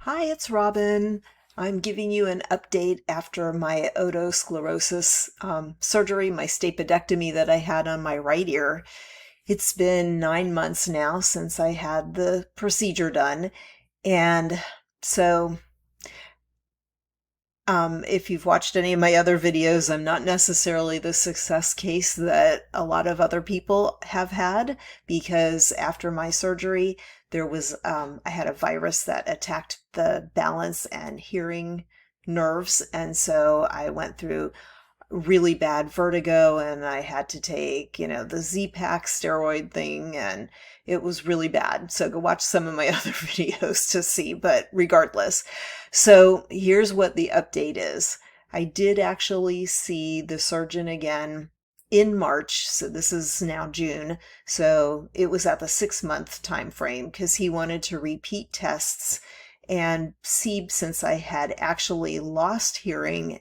Hi, it's Robin. I'm giving you an update after my otosclerosis surgery, my stapedectomy that I had on my right ear. It's been 9 months now since I had the procedure done. And so, if you've watched any of my other videos, I'm not necessarily the success case that a lot of other people have had because after my surgery, I had a virus that attacked the balance and hearing nerves. And so I went through really bad vertigo and I had to take, the Z-Pak steroid thing and it was really bad. So go watch some of my other videos to see, but regardless. So here's what the update is. I did actually see the surgeon again in March. So this is now June. So it was at the 6 month time frame because he wanted to repeat tests and see since I had actually lost hearing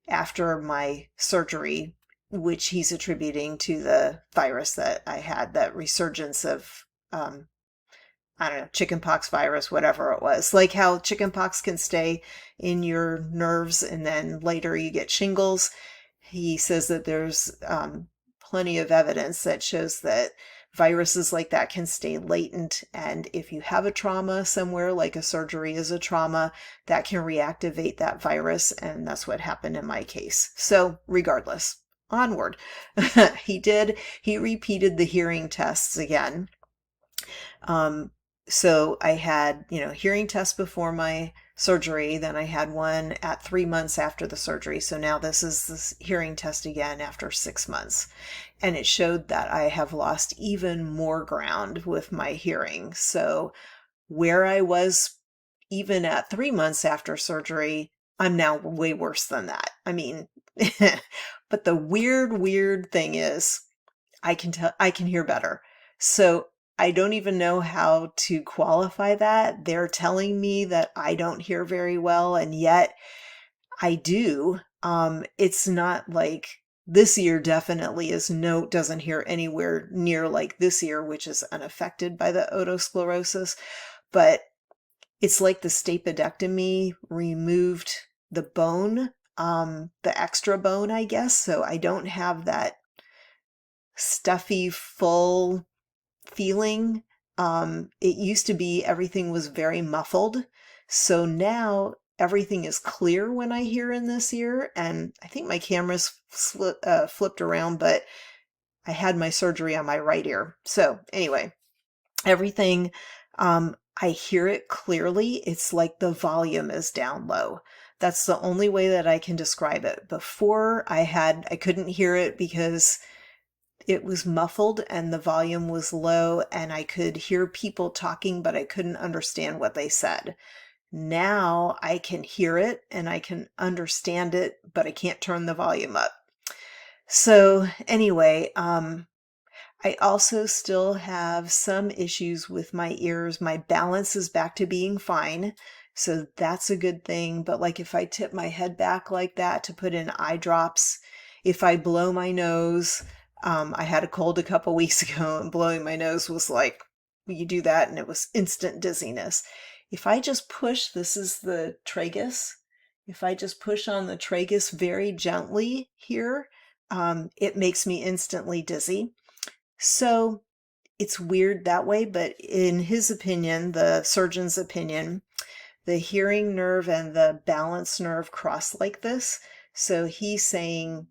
after my surgery, which he's attributing to the virus that I had, that resurgence of, I don't know, chickenpox virus, whatever it was. Like how chickenpox can stay in your nerves and then later you get shingles. He says that there's plenty of evidence that shows that viruses like that can stay latent. And if you have a trauma somewhere, like a surgery is a trauma, that can reactivate that virus. And that's what happened in my case. So regardless, onward. He repeated the hearing tests again. Um, so I had, hearing tests before my surgery. Then I had one at 3 months after the surgery. So now this is this hearing test again after 6 months. And it showed that I have lost even more ground with my hearing. So where I was even at 3 months after surgery, I'm now way worse than that. I mean, but the weird thing is I can hear better. So I don't even know how to qualify that. They're telling me that I don't hear very well, and yet I do. It's not like this ear definitely doesn't hear anywhere near like this ear, which is unaffected by the otosclerosis, but it's like the stapedectomy removed the bone, the extra bone, I guess. So I don't have that stuffy, full feeling. It used to be everything was very muffled. So now everything is clear when I hear in this ear. And I think my camera's flipped around, but I had my surgery on my right ear. So anyway, everything, I hear it clearly. It's like the volume is down low. That's the only way that I can describe it. Before I couldn't hear it because it was muffled and the volume was low and I could hear people talking, but I couldn't understand what they said. Now I can hear it and I can understand it, but I can't turn the volume up. So anyway, I also still have some issues with my ears. My balance is back to being fine. So that's a good thing. But like if I tip my head back like that to put in eye drops, if I blow my nose, I had a cold a couple weeks ago and blowing my nose was like, you do that and it was instant dizziness. If I just push, this is the tragus. If I just push on the tragus very gently here, it makes me instantly dizzy. So it's weird that way, but in his opinion, the surgeon's opinion, the hearing nerve and the balance nerve cross like this. So he's saying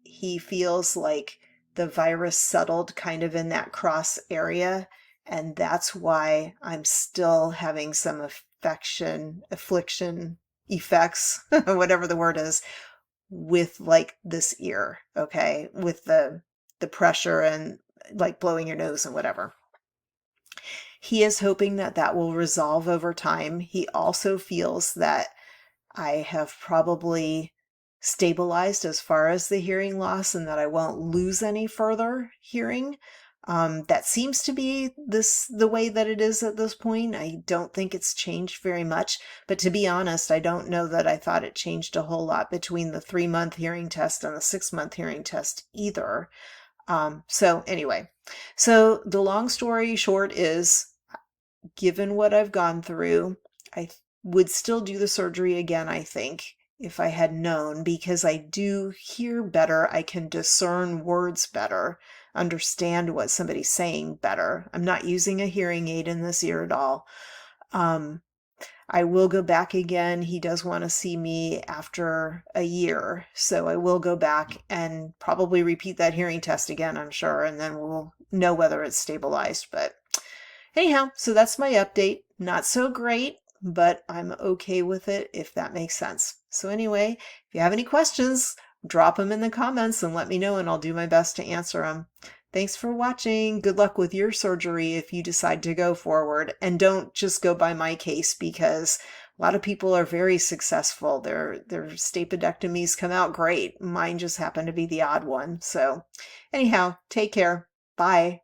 he feels like the virus settled kind of in that cross area. And that's why I'm still having some affliction, effects, whatever the word is, with like this ear, okay, with the pressure and like blowing your nose and whatever. He is hoping that that will resolve over time. He also feels that I have probably stabilized as far as the hearing loss and that I won't lose any further hearing. That seems to be the way that it is at this point. I don't think it's changed very much, but to be honest, I don't know that I thought it changed a whole lot between the 3 month hearing test and the 6 month hearing test either. So anyway, so the long story short is, given what I've gone through, I would still do the surgery again, I think, if I had known, because I do hear better. I can discern words better, understand what somebody's saying better. I'm not using a hearing aid in this ear at all. I will go back again. He does want to see me after a year, so I will go back and probably repeat that hearing test again, I'm sure, and then we'll know whether it's stabilized. But anyhow, so that's my update. Not so great, but I'm okay with it, if that makes sense. So anyway, if you have any questions, drop them in the comments and let me know, and I'll do my best to answer them. Thanks for watching. Good luck with your surgery if you decide to go forward. And don't just go by my case, because a lot of people are very successful. Their stapedectomies come out great. Mine just happened to be the odd one. So anyhow, take care. Bye.